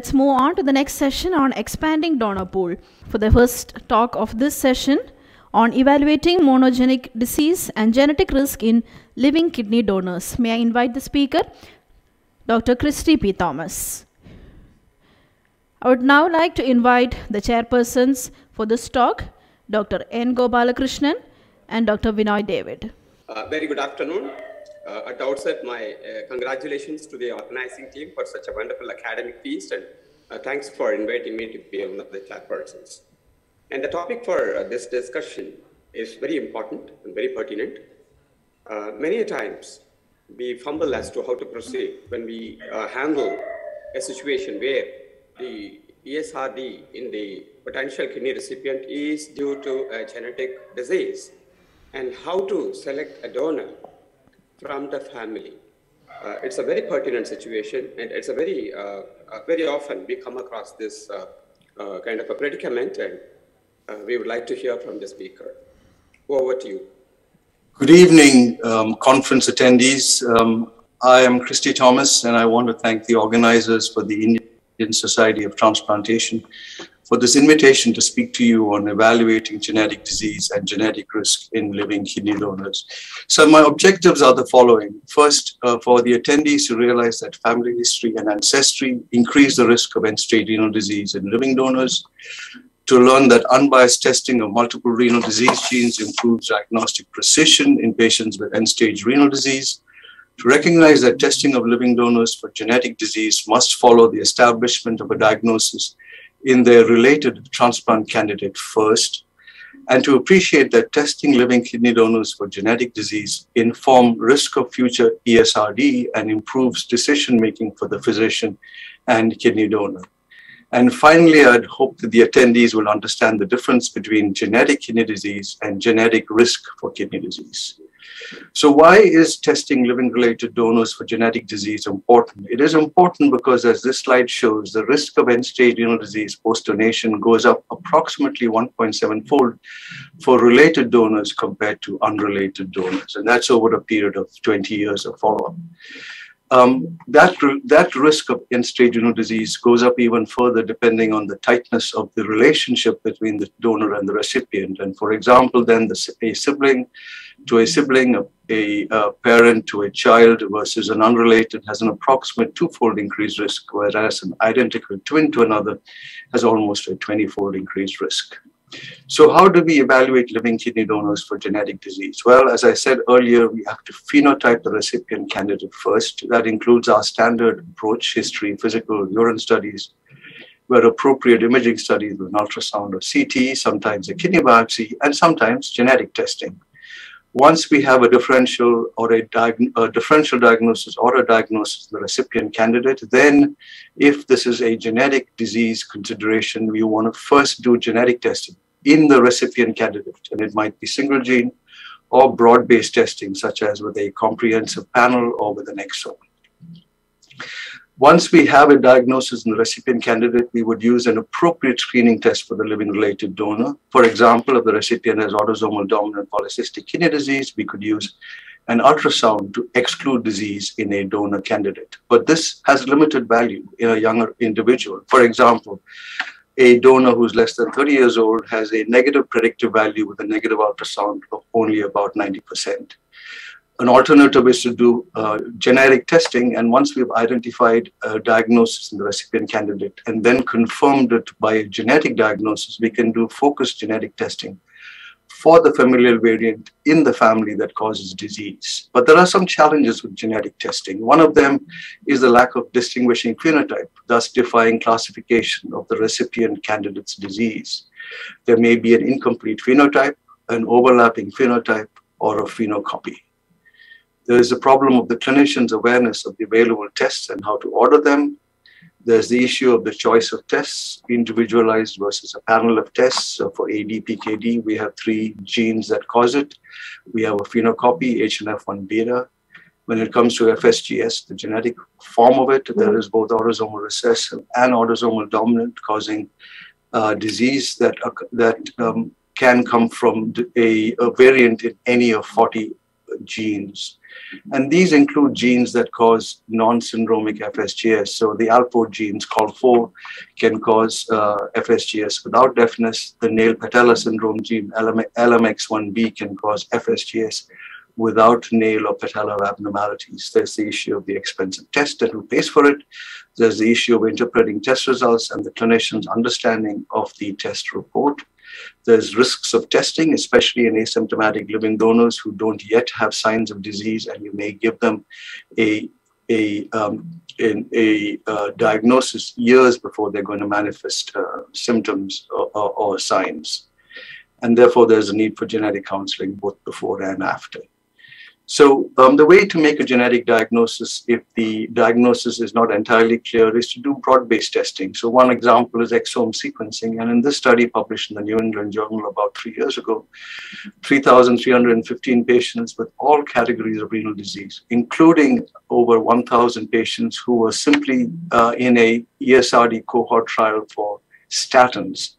let's move on to the next session on expanding donor pool. For the first talk of this session on evaluating monogenic disease and genetic risk in living kidney donors, may I invite the speaker, Dr. Christy P. Thomas. I would now like to invite the chairpersons for this talk, Dr. N. Gopalakrishnan and Dr. Vinoy David. Very good afternoon. At the outset, my congratulations to the organizing team for such a wonderful academic feast, and thanks for inviting me to be one of the chairpersons. And the topic for this discussion is very important and very pertinent. Many times, we fumble as to how to proceed when we handle a situation where the ESRD in the potential kidney recipient is due to a genetic disease, and how to select a donor from the family. It's a very pertinent situation, and it's a very, very often we come across this kind of a predicament, and we would like to hear from the speaker. Over to you. Good evening, conference attendees. I am Christy Thomas, and I want to thank the organizers for the Indian Society of Transplantation for this invitation to speak to you on evaluating genetic disease and genetic risk in living kidney donors. So my objectives are the following. First, for the attendees to realize that family history and ancestry increase the risk of end-stage renal disease in living donors, to learn that unbiased testing of multiple renal disease genes improves diagnostic precision in patients with end-stage renal disease, to recognize that testing of living donors for genetic disease must follow the establishment of a diagnosis in their related transplant candidate first, and to appreciate that testing living kidney donors for genetic disease inform risk of future ESRD and improves decision-making for the physician and kidney donor. And finally, I'd hope that the attendees will understand the difference between genetic kidney disease and genetic risk for kidney disease. So why is testing living-related donors for genetic disease important? It is important because, as this slide shows, the risk of end-stage renal disease post-donation goes up approximately 1.7-fold for related donors compared to unrelated donors, and that's over a period of 20 years of follow-up. That risk of end-stage renal disease goes up even further depending on the tightness of the relationship between the donor and the recipient. And for example, then a sibling to a sibling, a parent to a child versus an unrelated has an approximate 2-fold increased risk, whereas an identical twin to another has almost a 20-fold increased risk. So how do we evaluate living kidney donors for genetic disease? Well, as I said earlier, we have to phenotype the recipient candidate first. That includes our standard approach, history, physical, urine studies, where appropriate imaging studies with an ultrasound or CT, sometimes a kidney biopsy, and sometimes genetic testing. Once we have a differential or a differential diagnosis or a diagnosis of the recipient candidate, then if this is a genetic disease consideration, we want to first do genetic testing in the recipient candidate. And it might be single gene or broad-based testing, such as with a comprehensive panel or with an exome. Once we have a diagnosis in the recipient candidate, we would use an appropriate screening test for the living-related donor. For example, if the recipient has autosomal dominant polycystic kidney disease, we could use an ultrasound to exclude disease in a donor candidate. But this has limited value in a younger individual. For example, a donor who's less than 30 years old has a negative predictive value with a negative ultrasound of only about 90%. An alternative is to do genetic testing, and once we've identified a diagnosis in the recipient candidate and then confirmed it by a genetic diagnosis, we can do focused genetic testing for the familial variant in the family that causes disease. But there are some challenges with genetic testing. One of them is the lack of distinguishing phenotype, thus defying classification of the recipient candidate's disease. There may be an incomplete phenotype, an overlapping phenotype, or a phenocopy. There is a problem of the clinician's awareness of the available tests and how to order them. There's the issue of the choice of tests, individualized versus a panel of tests. So for ADPKD, we have 3 genes that cause it. We have a phenocopy, HNF1 beta. When it comes to FSGS, the genetic form of it, there is both autosomal recessive and autosomal dominant, causing disease that can come from a variant in any of 40 genes. And these include genes that cause non-syndromic FSGS. So the Alport genes, COL4, can cause FSGS without deafness. The nail patella syndrome gene, LMX1B, can cause FSGS without nail or patellar abnormalities. There's the issue of the expensive test and who pays for it. There's the issue of interpreting test results and the clinician's understanding of the test report. There's risks of testing, especially in asymptomatic living donors who don't yet have signs of disease, and you may give them a diagnosis years before they're going to manifest symptoms or signs. And therefore, there's a need for genetic counseling both before and after. So the way to make a genetic diagnosis, if the diagnosis is not entirely clear, is to do broad-based testing. So one example is exome sequencing. And in this study published in the New England Journal about 3 years ago, 3,315 patients with all categories of renal disease, including over 1,000 patients who were simply in a ESRD cohort trial for statins.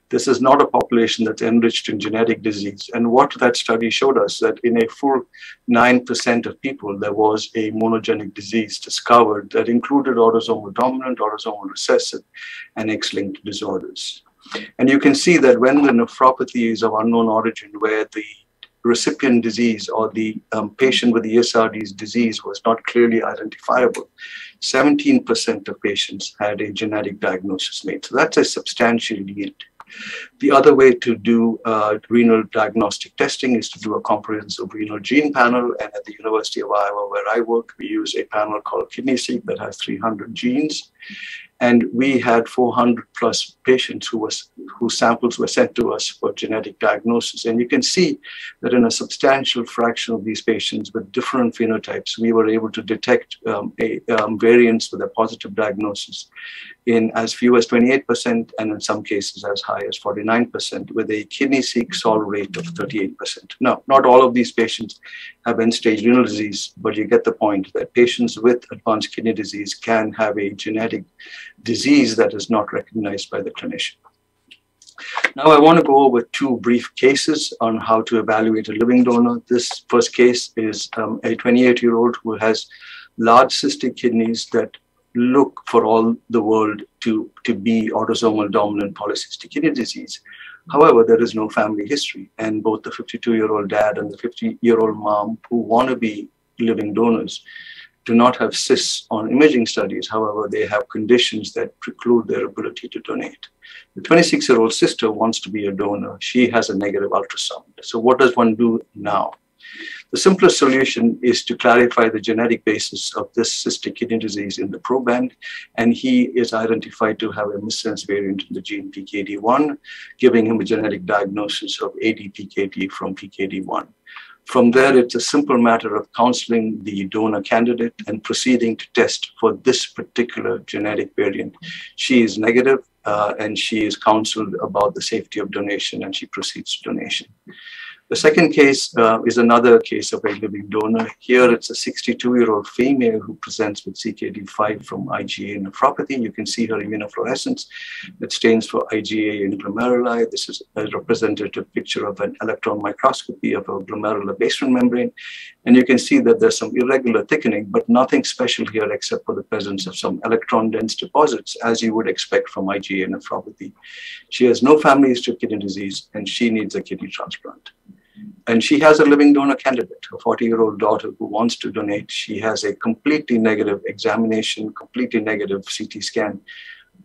This is not a population that's enriched in genetic disease. And what that study showed us that in a full 9% of people, there was a monogenic disease discovered that included autosomal dominant, autosomal recessive, and X-linked disorders. And you can see that when the nephropathy is of unknown origin, where the recipient disease or the patient with the ESRD's disease was not clearly identifiable, 17% of patients had a genetic diagnosis made. So that's a substantial yield. The other way to do renal diagnostic testing is to do a comprehensive renal gene panel. And at the University of Iowa, where I work, we use a panel called KidneySeq that has 300 genes. And we had 400 plus patients whose samples were sent to us for genetic diagnosis. And you can see that in a substantial fraction of these patients with different phenotypes, we were able to detect variants with a positive diagnosis in as few as 28%, and in some cases as high as 49%, with a KidneySeq solve rate of 38%. Now, not all of these patients have end-stage renal disease, but you get the point that patients with advanced kidney disease can have a genetic disease that is not recognized by the clinician. Now, I want to go over 2 brief cases on how to evaluate a living donor. This first case is a 28-year-old who has large cystic kidneys that look for all the world to be autosomal dominant polycystic kidney disease. However, there is no family history, and both the 52-year-old dad and the 50-year-old mom who want to be living donors do not have cysts on imaging studies. However, they have conditions that preclude their ability to donate. The 26-year-old sister wants to be a donor. She has a negative ultrasound. So what does one do now? The simplest solution is to clarify the genetic basis of this cystic kidney disease in the proband, and he is identified to have a missense variant in the gene PKD1, giving him a genetic diagnosis of ADPKD from PKD1. From there, it's a simple matter of counseling the donor candidate and proceeding to test for this particular genetic variant. She is negative, and she is counseled about the safety of donation, and she proceeds to donation. The second case is another case of a living donor. Here, it's a 62-year-old female who presents with CKD5 from IgA nephropathy. You can see her immunofluorescence that stands for IgA in glomeruli. This is a representative picture of an electron microscopy of a glomerular basement membrane. And you can see that there's some irregular thickening, but nothing special here except for the presence of some electron-dense deposits, as you would expect from IgA nephropathy. She has no family history of kidney disease, and she needs a kidney transplant. And she has a living donor candidate, a 40-year-old daughter who wants to donate. She has a completely negative examination, completely negative CT scan.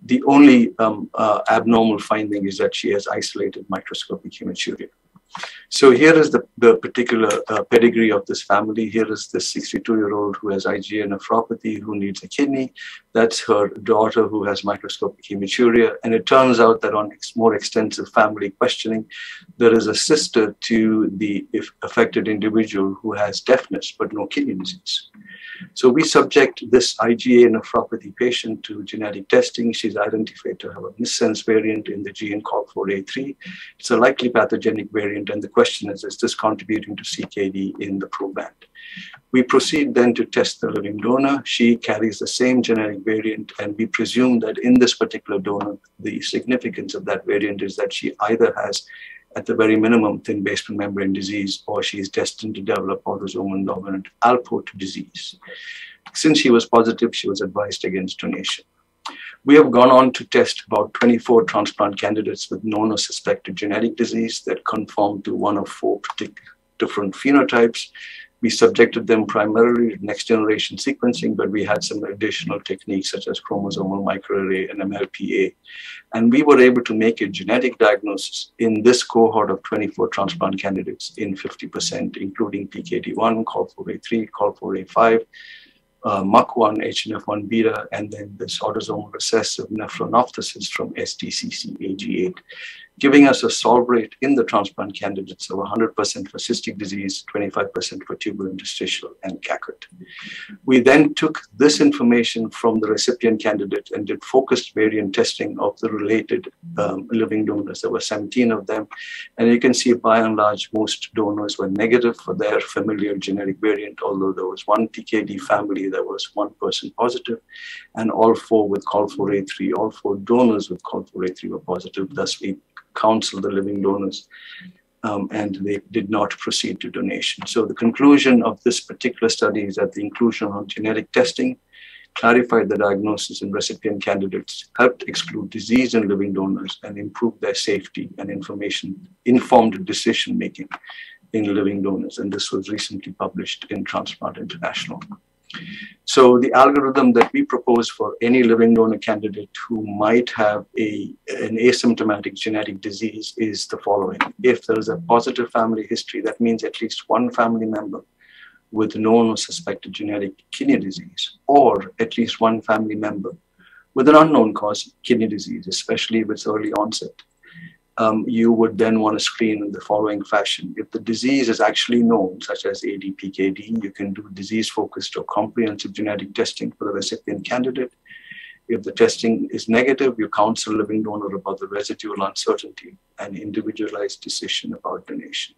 The only abnormal finding is that she has isolated microscopic hematuria. So here is the particular pedigree of this family. Here is this 62-year-old who has IgA nephropathy, who needs a kidney. That's her daughter who has microscopic hematuria. And it turns out that on more extensive family questioning, there is a sister to the affected individual who has deafness but no kidney disease. So we subject this IgA nephropathy patient to genetic testing. She's identified to have a missense variant in the gene called COL4A3. It's a likely pathogenic variant, and the question is this contributing to CKD in the proband? We proceed then to test the living donor. She carries the same genetic variant, and we presume that in this particular donor, the significance of that variant is that she either has at the very minimum, thin basement membrane disease, or she is destined to develop autosomal dominant Alport disease. Since she was positive, she was advised against donation. We have gone on to test about 24 transplant candidates with known or suspected genetic disease that conform to one of 4 different phenotypes. We subjected them primarily to next generation sequencing, but we had some additional techniques such as chromosomal microarray and MLPA. And we were able to make a genetic diagnosis in this cohort of 24 transplant candidates in 50%, including PKD1, COL4A3, COL4A5, MUC1, HNF1 beta, and then this autosomal recessive nephronophthosis from STCC-AG8, giving us a solve rate in the transplant candidates of 100% for cystic disease, 25% for tuberointerstitial, and CACRT. We then took this information from the recipient candidate and did focused variant testing of the related living donors. There were 17 of them. And you can see by and large, most donors were negative for their familial genetic variant, although there was one PKD family that was 1 person positive, and all 4 with COL4A3, all 4 donors with COL4A3 were positive. Thus, we counseled the living donors and they did not proceed to donation. So the conclusion of this particular study is that the inclusion of genetic testing clarified the diagnosis in recipient candidates, helped exclude disease in living donors, and improved their safety and informed decision-making in living donors. And this was recently published in Transplant International. So the algorithm that we propose for any living donor candidate who might have an asymptomatic genetic disease is the following. If there is a positive family history, that means at least one family member with known or suspected genetic kidney disease, or at least one family member with an unknown cause of kidney disease, especially if it's early onset. You would then want to screen in the following fashion. If the disease is actually known, such as ADPKD, you can do disease-focused or comprehensive genetic testing for the recipient candidate. If the testing is negative, you counsel living donor about the residual uncertainty and individualized decision about donation.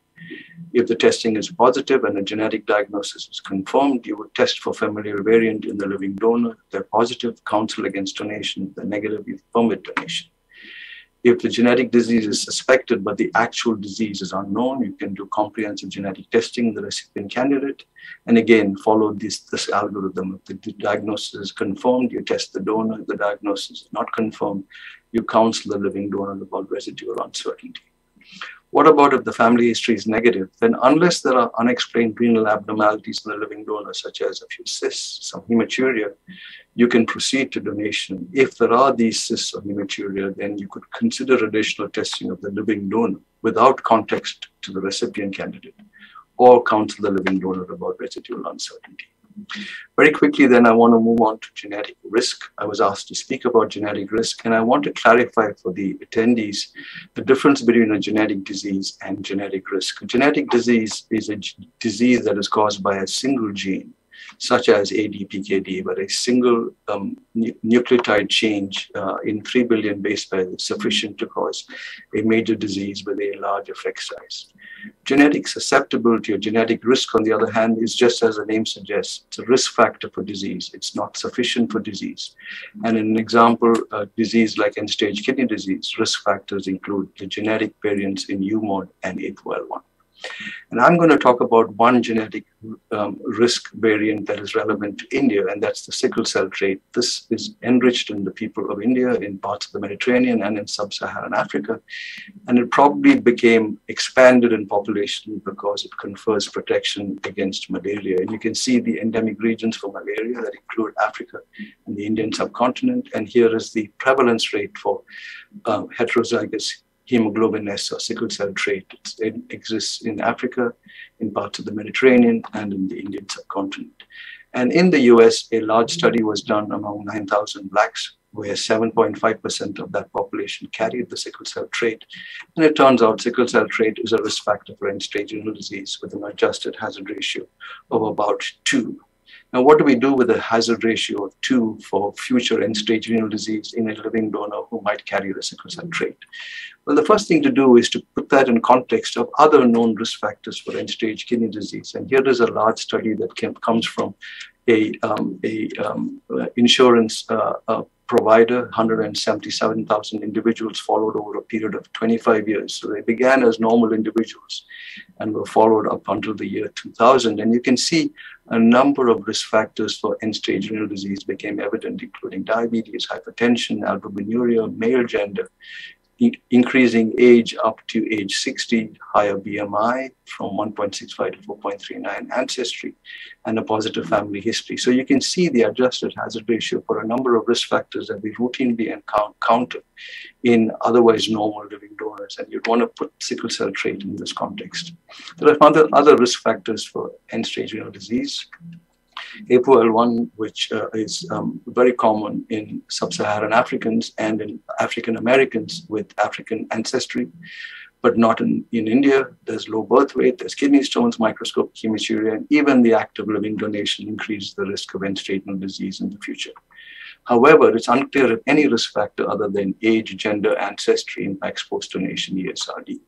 If the testing is positive and a genetic diagnosis is confirmed, you would test for familial variant in the living donor. If they're positive, counsel against donation. If they're negative, you permit donation. If the genetic disease is suspected, but the actual disease is unknown, you can do comprehensive genetic testing in the recipient candidate. And again, follow this algorithm. If the diagnosis is confirmed, you test the donor. If the diagnosis is not confirmed, you counsel the living donor about residual uncertainty. What about if the family history is negative? Then unless there are unexplained renal abnormalities in the living donor, such as a few cysts, some hematuria, you can proceed to donation. If there are these cysts or hematuria, then you could consider additional testing of the living donor without context to the recipient candidate, or counsel the living donor about residual uncertainty. Very quickly, then, I want to move on to genetic risk. I was asked to speak about genetic risk, and I want to clarify for the attendees the difference between a genetic disease and genetic risk. A genetic disease is a disease that is caused by a single gene, such as ADPKD, but a single nucleotide change in 3 billion base pairs is sufficient to cause a major disease with a large effect size. Genetic susceptibility or genetic risk, on the other hand, is just as the name suggests. It's a risk factor for disease. It's not sufficient for disease. And in an example, a disease like end-stage kidney disease, risk factors include the genetic variants in UMOD and APOL1. And I'm going to talk about one genetic risk variant that is relevant to India, and that's the sickle cell trait. This is enriched in the people of India, in parts of the Mediterranean and in sub-Saharan Africa. And it probably became expanded in population because it confers protection against malaria. And you can see the endemic regions for malaria that include Africa and the Indian subcontinent. And here is the prevalence rate for heterozygous hemoglobin S or sickle cell trait. It exists in Africa, in parts of the Mediterranean, and in the Indian subcontinent. And in the US, a large study was done among 9,000 Blacks, where 7.5% of that population carried the sickle cell trait. And it turns out sickle cell trait is a risk factor for end-stage renal disease with an adjusted hazard ratio of about 2. Now, what do we do with a hazard ratio of 2 for future end-stage renal disease in a living donor who might carry the sickle cell trait? Well, the first thing to do is to put that in context of other known risk factors for end-stage kidney disease. And here is a large study that comes from a insurance provider. 177,000 individuals followed over a period of 25 years. So they began as normal individuals and were followed up until the year 2000. And you can see a number of risk factors for end-stage renal disease became evident, including diabetes, hypertension, albuminuria, male gender, increasing age up to age 60, higher BMI from 1.65 to 4.39, ancestry, and a positive family history. So you can see the adjusted hazard ratio for a number of risk factors that we routinely encounter in otherwise normal living donors, and you'd want to put sickle cell trait in this context. There are other risk factors for end-stage renal disease. APOL1, which is very common in sub-Saharan Africans and in African Americans with African ancestry, but not in India. There's low birth weight, there's kidney stones, microscopic hematuria, and even the act of living donation increases the risk of end-stage renal disease in the future. However, it's unclear if any risk factor other than age, gender, ancestry impacts post-donation ESRD.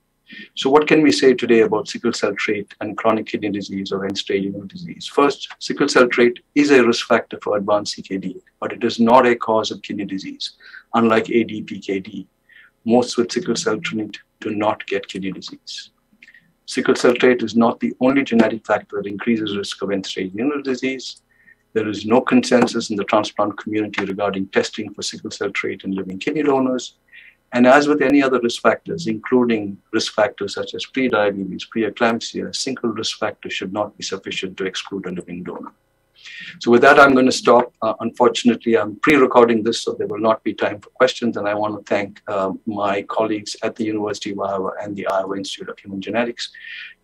So what can we say today about sickle cell trait and chronic kidney disease or end-stage renal disease? First, sickle cell trait is a risk factor for advanced CKD, but it is not a cause of kidney disease. Unlike ADPKD, most with sickle cell trait do not get kidney disease. Sickle cell trait is not the only genetic factor that increases risk of end-stage renal disease. There is no consensus in the transplant community regarding testing for sickle cell trait in living kidney donors. And as with any other risk factors, including risk factors such as prediabetes, preeclampsia, a single risk factor should not be sufficient to exclude a living donor. So with that, I'm going to stop. Unfortunately, I'm pre-recording this, so there will not be time for questions. And I want to thank my colleagues at the University of Iowa and the Iowa Institute of Human Genetics,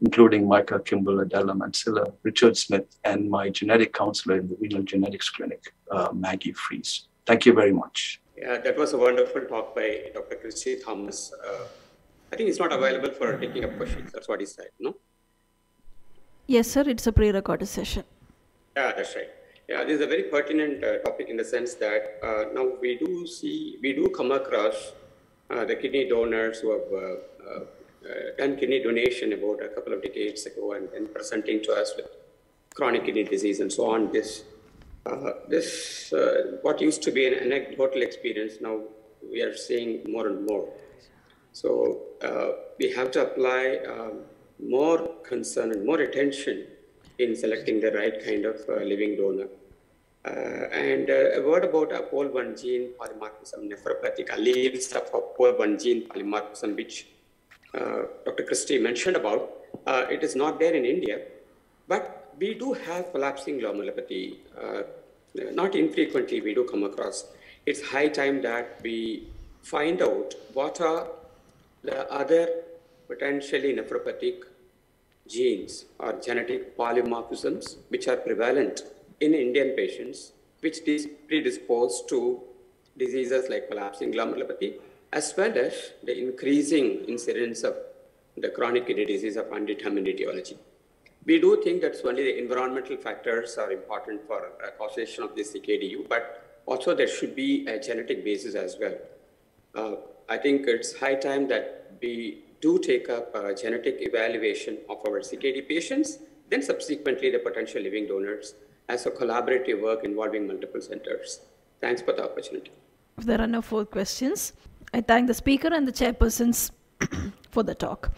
including Micah Kimball, Adela Mansilla, Richard Smith, and my genetic counselor in the Renal Genetics Clinic, Maggie Fries. Thank you very much. Yeah, that was a wonderful talk by Dr. Christy Thomas. I think it's not available for taking up questions. That's what he said, no? Yes, sir. It's a pre-recorded session. Yeah, that's right. Yeah, this is a very pertinent topic in the sense that now we do come across the kidney donors who have done kidney donation about a couple of decades ago and presenting to us with chronic kidney disease and so on. What used to be an anecdotal experience, now we are seeing more and more. So we have to apply more concern and more attention in selecting the right kind of living donor. And a word about APOL1 gene polymorphism, nephropathic alleles of APOL1 gene polymorphism, which Dr. Christy mentioned about. It is not there in India, but we do have collapsing glomerulopathy. Not infrequently we do come across. It's high time that we find out what are the other potentially nephropathic genes or genetic polymorphisms which are prevalent in Indian patients, which is predisposed to diseases like collapsing glomerulopathy, as well as the increasing incidence of the chronic kidney disease of undetermined etiology. We do think that only the environmental factors are important for causation of this CKDU, but also there should be a genetic basis as well. I think it's high time that we do take up genetic evaluation of our CKD patients, then subsequently the potential living donors as a collaborative work involving multiple centers. Thanks for the opportunity. If there are no further questions, I thank the speaker and the chairpersons for the talk.